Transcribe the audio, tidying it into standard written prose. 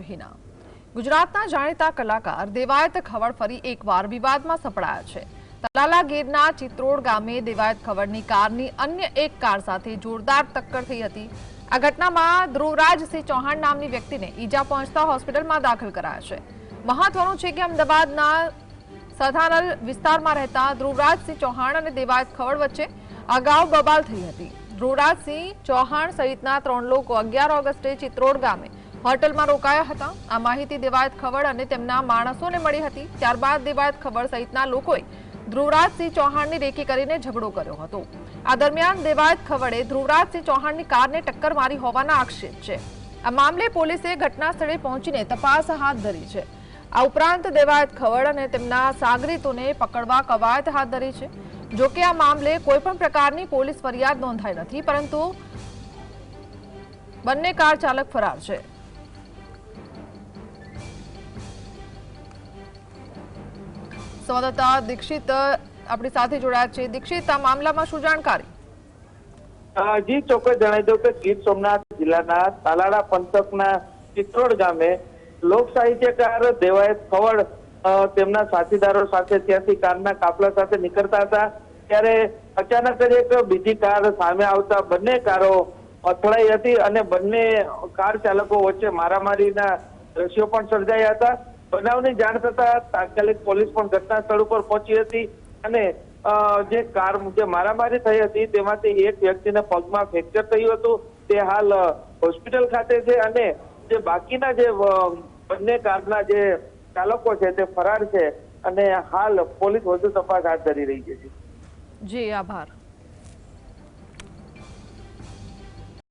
હિના ગુજરાતના જાણીતા કલાકાર દેવાયત ખવડ ફરી એકવાર વિવાદમાં સપડાયા છે। તલાલા ગીરના ચિત્રોડ ગામે દેવાયત ખવડની કારની અન્ય એક કાર સાથે જોરદાર ટક્કર થઈ હતી। આ ઘટનામાં ધ્રુવરાજસિંહ ચૌહાણ નામની વ્યક્તિને ઈજા પહોંચતા હોસ્પિટલમાં દાખલ કરાયા છે। મહત્વનું છે કે અમદાવાદના સધાનલ વિસ્તારમાં રહેતા ધ્રુવરાજસિંહ ચૌહાણ અને દેવાયત ખવડ વચ્ચે અગાઉ બબાલ થઈ હતી। ધ્રુવરાજસિંહ ચૌહાણ સહિતના 3 લોકો 11 ઓગસ્ટે ચિત્રોડ ગામે હોટલમાં રોકાયા હતા। આ માહિતી દેવાયત ખવડ અને તેમના માણસોને મળી હતી। ત્યારબાદ દેવાયત ખવડ સહિતના લોકોએ ધ્રુવરાજસિંહ ચૌહાણની રેકી કરીને ઝઘડો કર્યો હતો। આ દરમિયાન દેવાયત ખવડે ધ્રુવરાજસિંહ ચૌહાણની કારને ટક્કર મારી હોવાના આક્ષેપ છે। આ મામલે પોલીસે ઘટના સ્થળે પહોંચીને તપાસ હાથ ધરી છે। આ ઉપરાંત દેવાયત ખવડ અને તેમના સાગરીતોને પકડવા કવાયત હાથ ધરી છે। જો કે આ મામલે કોઈપણ પ્રકારની પોલીસ ફરિયાદ નોંધાઈ નથી, પરંતુ બંને કાર ચાલક ફરાર છે। સંવાદદાતા દીક્ષિત આપણી સાથે જોડાયા છે। દીક્ષિત, આ મામલામાં શું જાણકારી? જી ચોક્કસ જણાવી દઉં કે ગીર સોમનાથ જિલ્લાના તાલાળા પંથકના ચિત્રોડ ગામે લોક સાહિત્યકાર દેવાયત ખવડ તેમના સાથીદારો સાથે ત્યાંથી કારના કાફલા સાથે નીકળતા હતા। ત્યારે અચાનક જ એક બીજી કાર સામે આવતા બંને કારો અથડાઈ હતી અને બંને કાર ચાલકો વચ્ચે મારામારીના દ્રશ્યો પણ સર્જાયા હતા। બનાવની જાણ થતા તાત્કાલિક પોલીસ પણ ઘટના સ્થળ ઉપર પહોંચી હતી અને જે મારામારી થઈ હતી તેમાંથી એક વ્યક્તિને પગમાં ફ્રેક્ચર થયું હતું। તે હાલ હોસ્પિટલ ખાતે છે અને જે બાકીના જે બંને કારના જે ચાલકો છે તે ફરાર છે અને હાલ પોલીસ વધુ તપાસ હાથ ધરી રહી છે। જી, આભાર।